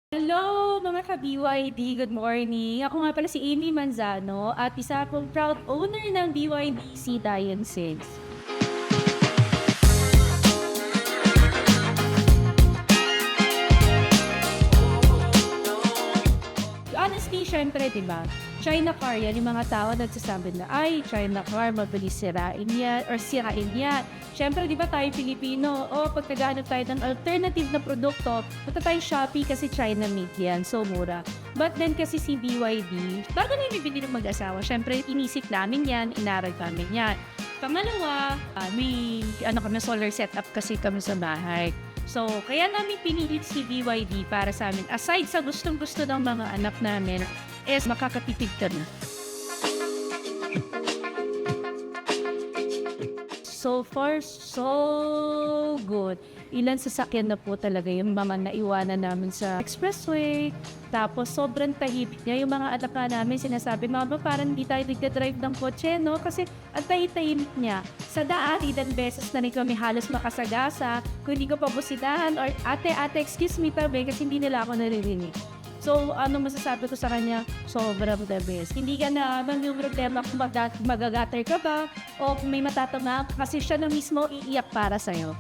Hello mga ka-BYD, good morning. Ako nga pala si Amy Manzano at isa akong proud owner ng BYD Sea Diane Sales. Honestly, syempre, di ba? China car yan, yung mga tao nagsasabi na, ay, China car, mabilis sirain yan, or sirain yan. Syempre, di ba tayo Pilipino, pagkaganap tayo ng alternative na produkto, punta tayo Shopee kasi China made yan, so mura. But then kasi si BYD, bago na yung bibili ng mag-asawa, syempre, inisip namin yan, inaral namin yan. Pangalawa, may solar setup kasi kami sa bahay. So, kaya namin pinilit si BYD para sa amin. Aside sa gustong-gusto ng mga anak namin, is makakatipid ka na. So far, so good. Ilan sasakyan na po talaga yung mga naiwanan namin sa expressway. Tapos sobrang tahimik niya. Yung mga anak namin sinasabi, Mama, parang hindi tayo nagdadrive ng kotse, no? Kasi ang tahimik niya. Sa daan, ilang beses na rin kami halos makasagasa. Kung hindi ko pabusitahan or ate, excuse me tabi kasi hindi nila ako naririnig. So, ano masasabi ko sa kanya? Sobrang the best. Hindi ka na yung problema kung magagater ka ba o kung may matatama kasi siya na mismo iiyak para sa'yo.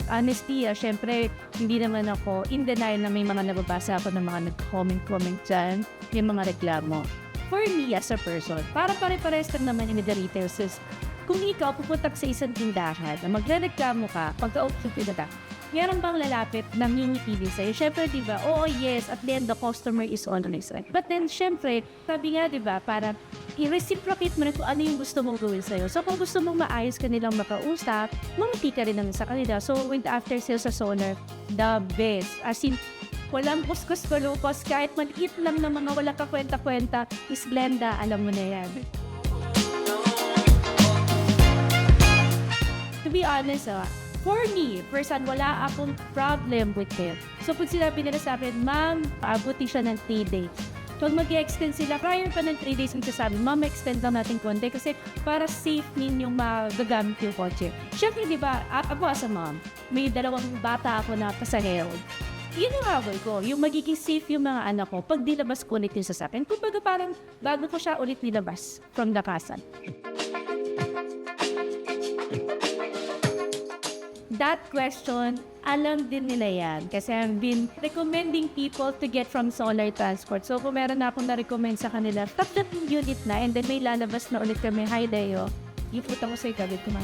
Honestly, syempre, hindi naman ako in denial na may mga nababasa ako ng mga nag-comment dyan, yung mga reklamo. For me as a person, para pare-pares lang naman in the retail sales. Kung ikaw pupunta sa isang tindahan na magre-reklamo ka, pagka-upsip ka, meron bang lalapit na mimipili sa'yo? Siyempre, di ba? Oo, yes. At then, the customer is on the side. But then, siyempre, sabi nga, di ba, para i-reciprocate mo na kung ano yung gusto mong gawin sa'yo. So, kung gusto mong maayos kanilang makausap, mamati ka rin naman sa kanila. So, with after sales sa Sonar, the best. As in, walang kuskus-kulupos. Kahit maliit lang na mga wala ka kwenta-kwenta, is Glenda, alam mo na yan. To be honest, for me, person, wala akong problem with it. So, pag sinabi nila sa akin, Ma'am, abuti siya ng 3 days. Pag mag-extend sila, prior pa ng 3 days, ang sasabi, Ma'am, extend lang natin konti kasi para safe ninyong magagamit yung kotse. Siyempre, di ba, ako as a mom, may 2 bata ako na pasahero. Yun ang awal ko, yung magiging safe yung mga anak ko pag dilabas ko ulit yung sasakyan. Kumbaga parang bago ko siya ulit nilabas from the kasan. That question, alam din nila yan. Kasi I've been recommending people to get from Solar Transport. So, kung meron na akong na-recommend sa kanila, top 3 unit na and then may lalabas na ulit kami. Hi, Deo. Iputa ko sa'yo, kabit ko man.